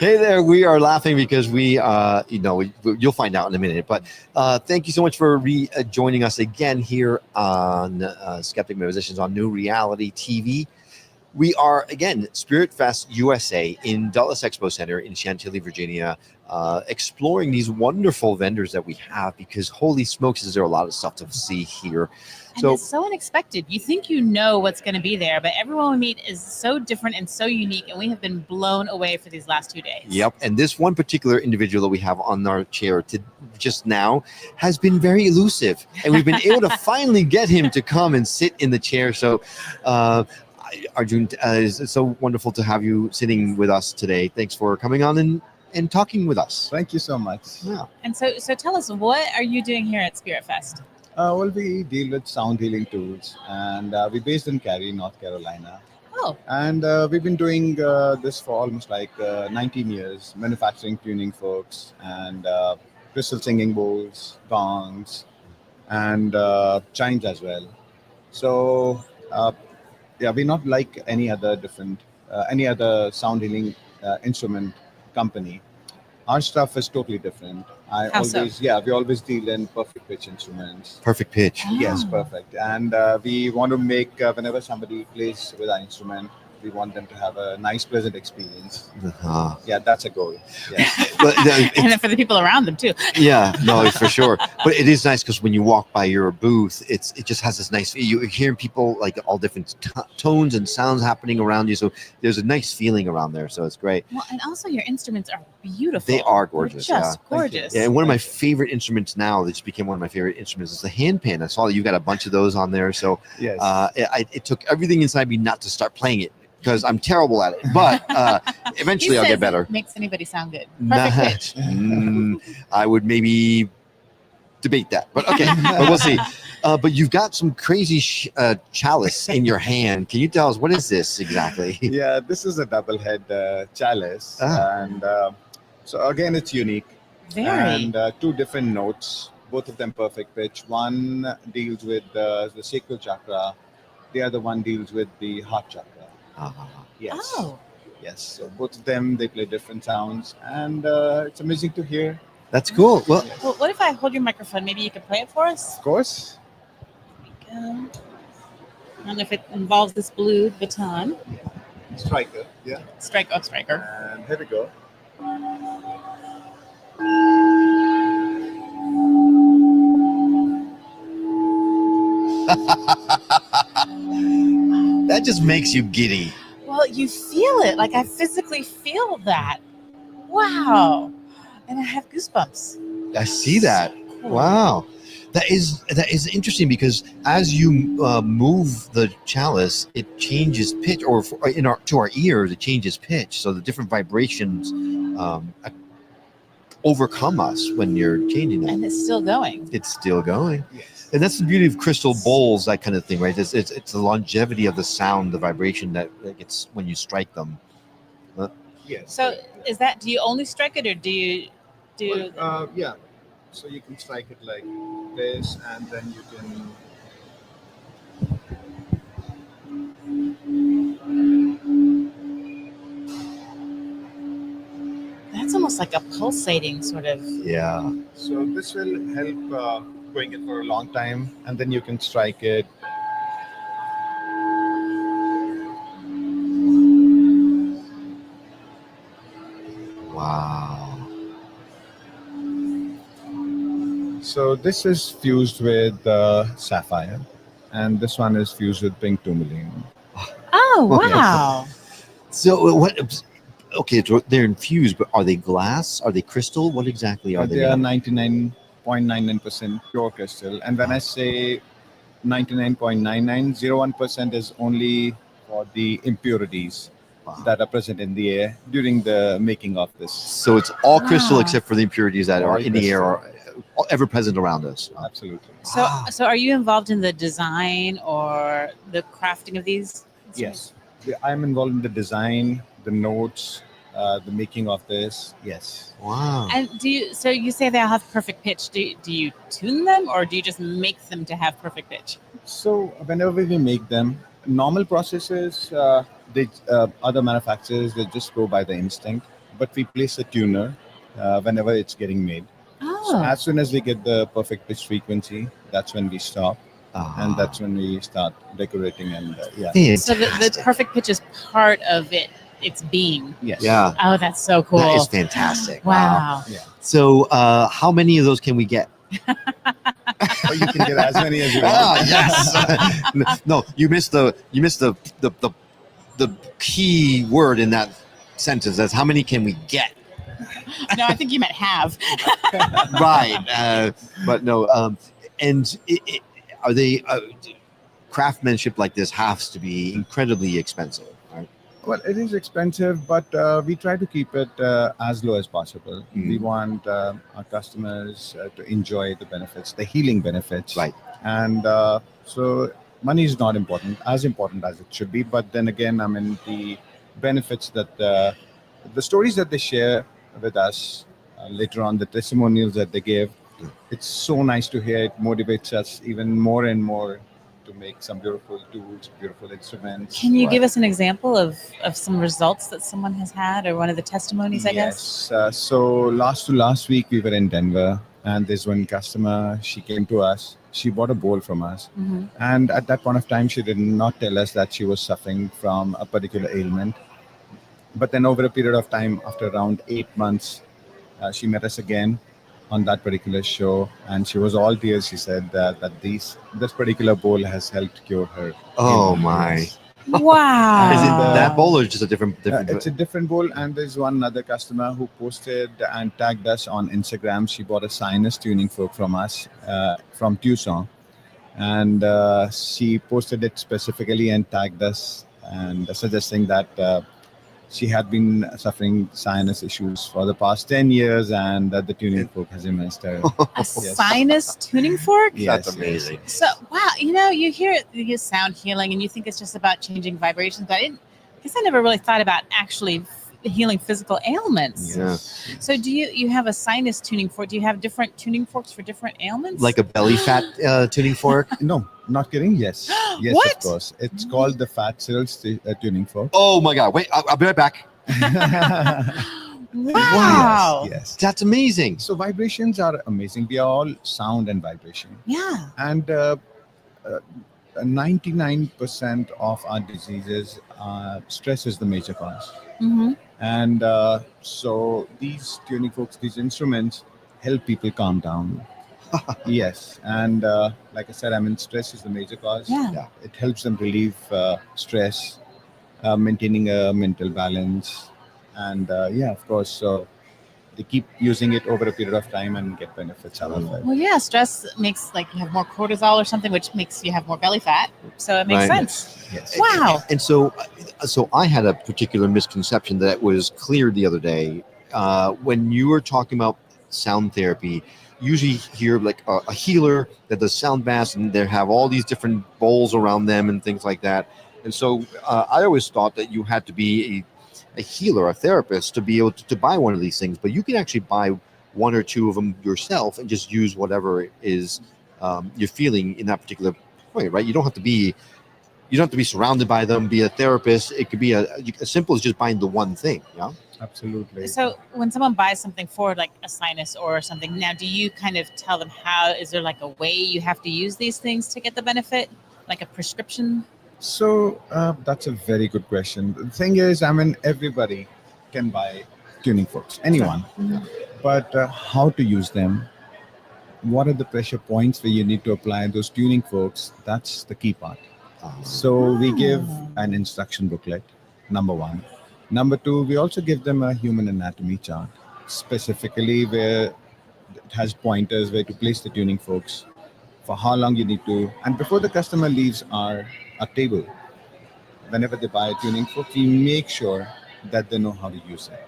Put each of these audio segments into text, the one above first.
Hey there, we are laughing because you'll find out in a minute. But thank you so much for joining us again here on Skeptic Musicians on New Reality TV. We are, again, Spirit Fest USA in Dulles Expo Center in Chantilly, Virginia, exploring these wonderful vendors that we have because holy smokes, is there a lot of stuff to see here. And it's so unexpected. You think you know what's going to be there, but everyone we meet is so different and so unique, and we have been blown away for these last 2 days. Yep, and this one particular individual that we have on our chair just now has been very elusive, and we've been able to finally get him to come and sit in the chair. So, Arjun, it's so wonderful to have you sitting with us today. Thanks for coming on and talking with us. Thank you so much. Yeah. And so tell us, what are you doing here at Spirit Fest? Well, we deal with sound healing tools, and we're based in Cary, North Carolina. Oh. And we've been doing this for almost like 19 years, manufacturing tuning forks and crystal singing bowls, gongs, and chimes as well. So, we're not like any other sound healing instrument company. Our stuff is totally different. We always deal in perfect pitch instruments. Perfect pitch. Yes, perfect. And we want to make, whenever somebody plays with our instrument, we want them to have a nice, pleasant experience. Uh-huh. Yeah, that's a goal. Yeah. And then for the people around them too. Yeah, no, for sure. But it is nice because when you walk by your booth, it just has this nice. You're hearing people like all different tones and sounds happening around you. So there's a nice feeling around there. So it's great. Well, and also your instruments are beautiful. They are gorgeous. They're just gorgeous. Yeah, and one of my favorite instruments now that just became one of my favorite instruments is the handpan. I saw that you got a bunch of those on there. So yes. It took everything inside me not to start playing it, because I'm terrible at it, but eventually I'll get better. It makes anybody sound good. Perfect pitch. I would maybe debate that, but okay, but we'll see. But you've got some crazy chalice in your hand. Can you tell us what is this exactly? Yeah, this is a double head chalice, and so again, it's unique. Very. And two different notes, both of them perfect pitch. One deals with the sacral chakra, the other one deals with the heart chakra. Yes. Oh. Yes. So both of them, they play different sounds, and it's amazing to hear. That's cool. Well, Well, what if I hold your microphone? Maybe you could play it for us? Of course. There we go. I don't know if it involves this blue baton. Striker. Yeah. Striker. And here we go. that just makes you giddy. Well, you feel it. Like I physically feel that. Wow. And I have goosebumps. I see that. So cool. Wow. That is interesting because as you move the chalice, it changes pitch, or to our ears, it changes pitch. So the different vibrations overcome us when you're changing it. And it's still going. It's still going. Yes. And that's the beauty of crystal bowls, that kind of thing, right? It's the longevity of the sound, the vibration that gets when you strike them. Yes. So do you only strike it, or do you do? Well, yeah. So you can strike it like this, and then you can. That's almost like a pulsating sort of. Yeah. So this will help going it for a long time, and then you can strike it. Wow. So this is fused with sapphire, and this one is fused with pink tourmaline. Oh wow! So what? Okay, they're infused, but are they glass? Are they crystal? What exactly are they? They are 99.99% pure crystal, and when I say 99.9901% is only for the impurities that are present in the air during the making of this. So it's all crystal Wow. except for the impurities that are in the air or ever present around us. Absolutely. So are you involved in the design or the crafting of these? Yes. I'm involved in the design, the notes, the making of this. Yes. Wow. And so you say they all have perfect pitch. Do you tune them, or do you just make them to have perfect pitch? So whenever we make them, normal processes, other manufacturers, they just go by the instinct. but we place a tuner whenever it's getting made. So Oh, as soon as we get the perfect pitch frequency, that's when we stop, and that's when we start decorating. And so the fantastic. perfect pitch is part of it. It's being. yes, Yeah, Oh, that's so cool. that is fantastic. Wow. yeah. So, how many of those can we get? Or you can get as many as you want. Yes. No, you missed the key word in that sentence. That's how many can we get? No, I think you meant have. Right. But no. And are they craftsmanship like this has to be incredibly expensive, right? Well, it is expensive, but we try to keep it as low as possible. We want our customers to enjoy the benefits, the healing benefits. Right. And so money is not important, as important as it should be. But then again, I mean, the benefits that the stories that they share with us later on, the testimonials that they give, it's so nice to hear. It motivates us even more and more to make some beautiful tools, beautiful instruments. Can you give us an example of some results that someone has had, or one of the testimonies, I guess? Yes. So last week we were in Denver, and there's one customer. She came to us. She bought a bowl from us, Mm-hmm. and at that point of time, she did not tell us that she was suffering from a particular ailment. But then, over a period of time, after around 8 months, she met us again on that particular show, and she was all tears. She said that this particular bowl has helped cure her. Oh ailment. my! Yes. Wow. Is it Uh, that bowl or just a different? It's a different bowl, and there's one other customer who posted and tagged us on Instagram. She bought a sinus tuning fork from us from Tucson, and she posted it specifically and tagged us and suggesting that she had been suffering sinus issues for the past 10 years, and that the tuning fork has immersed her. A Yes. sinus tuning fork? Yes, That's amazing. So, wow, you hear it, you sound healing, and you think it's just about changing vibrations, but I guess I never really thought about actually healing physical ailments. Yeah. So, do you have a sinus tuning fork? Do you have different tuning forks for different ailments? Like a belly fat tuning fork. No, not kidding. Yes, yes, What? of course. It's called the Fat Cells tuning fork. Oh my God! Wait, I'll be right back. Wow. Yes, yes. That's amazing. So vibrations are amazing. We are all sound and vibration, Yeah. and 99% of our diseases, stress is the major cause. Mm-hmm. And so these tuning forks, these instruments, help people calm down. Yes, and like I said, I mean, stress is the major cause. Yeah. It helps them relieve stress, maintaining a mental balance, and of course, so they keep using it over a period of time and get benefits out of it. Well, yeah, stress makes like you have more cortisol or something, which makes you have more belly fat. So it makes Right. sense. Yes. Wow. And so I had a particular misconception that was cleared the other day. When you were talking about sound therapy, usually hear like a healer that does sound baths, and they have all these different bowls around them and things like that. And so I always thought that you had to be a healer, a therapist, to be able to buy one of these things. But you can actually buy one or two of them yourself and just use whatever is you're feeling in that particular point, right? You don't have to be surrounded by them, be a therapist. It could be as simple as just buying the one thing. Yeah. Absolutely. So when someone buys something for like a sinus or something, now do you kind of tell them is there like a way you have to use these things to get the benefit? Like a prescription? So that's a very good question. The thing is, I mean, everybody can buy tuning forks, anyone. Mhm. But how to use them? What are the pressure points where you need to apply those tuning forks? That's the key part. So we give an instruction booklet, number one. Number two, we also give them a human anatomy chart, specifically where it has pointers where to place the tuning forks, for how long you need to. And before the customer leaves our table, whenever they buy a tuning fork, we make sure that they know how to use it.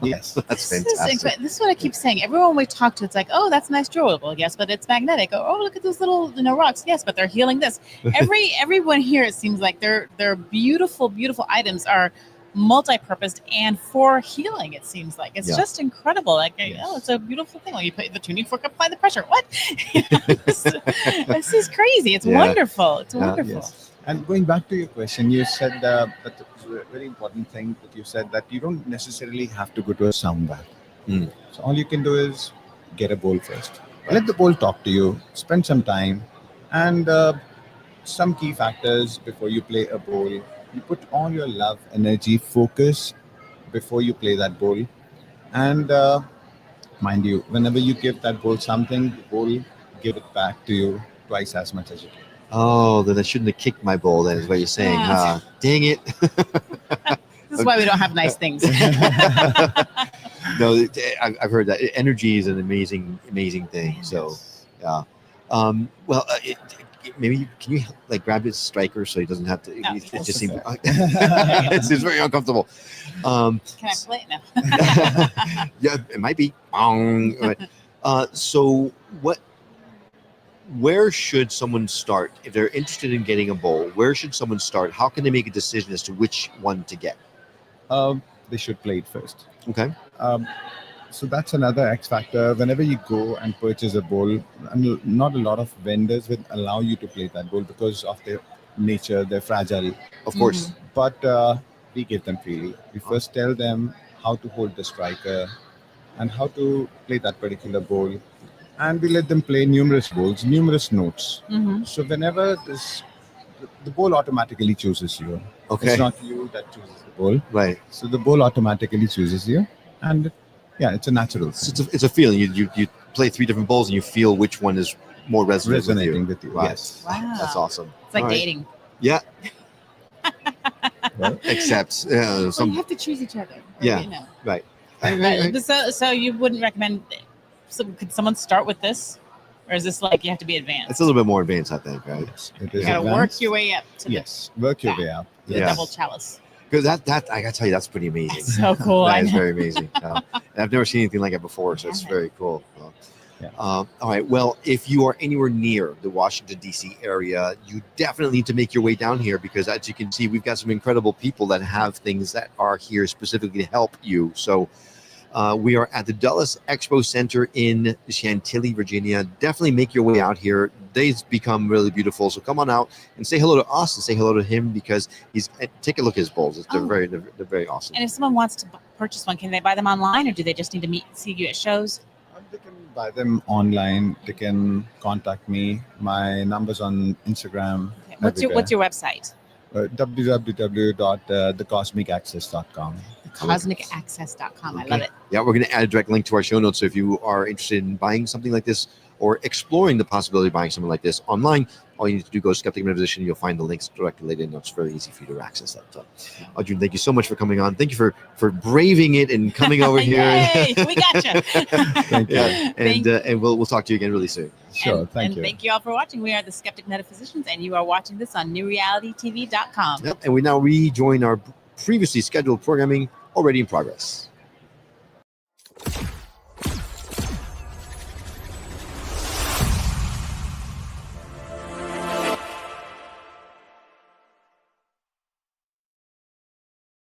Yes. That's This fantastic. is what I keep saying. Everyone we talk to, it's like, oh, that's nice jewelry. Well, yes, but it's magnetic. Oh, look at those little rocks. Yes, but they're healing this. Everyone here, it seems like their beautiful, beautiful items are multi-purposed and for healing. It seems like it's Yeah. just incredible. Like, Yes. oh, it's a beautiful thing. When you put the tuning fork, apply the pressure. What? This is crazy. It's Yeah. wonderful. It's Yeah. wonderful. Yes. And going back to your question, you said that a very important thing that you said, that you don't necessarily have to go to a sound bath. Mm. So all you can do is get a bowl first. Let the bowl talk to you. Spend some time, and some key factors before you play a bowl. You put all your love, energy, focus before you play that bowl, and mind you, whenever you give that bowl something, the bowl give it back to you twice as much as you can. Oh, then I shouldn't have kicked my bowl. Then is what you're saying, huh? Dang it. This is why we don't have nice things. No, I've heard that energy is an amazing thing. So, yeah. Well, maybe can you like grab his striker so he doesn't have to? No, It just yes. seems it's very uncomfortable. Can I play it now? Yeah, it might be. So where should someone start if they're interested in getting a bowl? Where should someone start? How can they make a decision as to which one to get? They should play it first. Okay. So that's another X factor. Whenever you go and purchase a bowl, and not a lot of vendors will allow you to play that bowl because of their nature. They're fragile, Of course. but we give them freely. We first tell them how to hold the striker and how to play that particular bowl, and we let them play numerous bowls, numerous notes. Mhm. So whenever the bowl automatically chooses you. Okay. It's not you that chooses the bowl. Right. So the bowl automatically chooses you, and yeah, it's a natural So thing. it's a feeling. You play 3 different bowls and you feel which one is more Resonating with with you. Right. Yes. Wow. That's awesome. It's like All right. dating. Yeah. Well, Except Well, you some. have to choose each other. Yeah. You know. Right. But so you wouldn't recommend? So could someone start with this, or is this like you have to be advanced? It's a little bit more advanced, I think, right? yes, it You is. gotta work advanced. your way up to Yes, work your Yeah. way up. the Yeah. double chalice. Because that I gotta tell you, that's pretty amazing. That's so cool. I That is know. very amazing. And I've never seen anything like it before, so it's very cool. Yeah. All right. Well, if you are anywhere near the Washington, D.C. area, you definitely need to make your way down here because, as you can see, we've got some incredible people that have things that are here specifically to help you. So we are at the Dulles Expo Center in Chantilly, Virginia. Definitely make your way out here. They've become really beautiful. So come on out and say hello to us and say hello to him because take a look at his bowls. They're Oh. they're very awesome. And if someone wants to purchase one, can they buy them online, or do they just need to see you at shows? They can buy them online. They can contact me. My number's on Instagram. Okay. everywhere. What's your website? www.thecosmicaccess.com. CosmicAccess.com. I Okay. love it. Yeah, we're going to add a direct link to our show notes. So if you are interested in buying something like this or exploring the possibility of buying something like this online, all you need to do go to Skeptic Meditation. You'll find the links directly later. And it's very easy for you to access that. So, Arjun, thank you so much for coming on. Thank you for braving it and coming over here. Yay, we got you. Thank you. Yeah, and we'll talk to you again really soon. Sure, and, thank and you. thank you all for watching. We are the Skeptic Metaphysicians, and you are watching this on NewRealityTV.com. Yep, and we now rejoin our previously scheduled programming already in progress.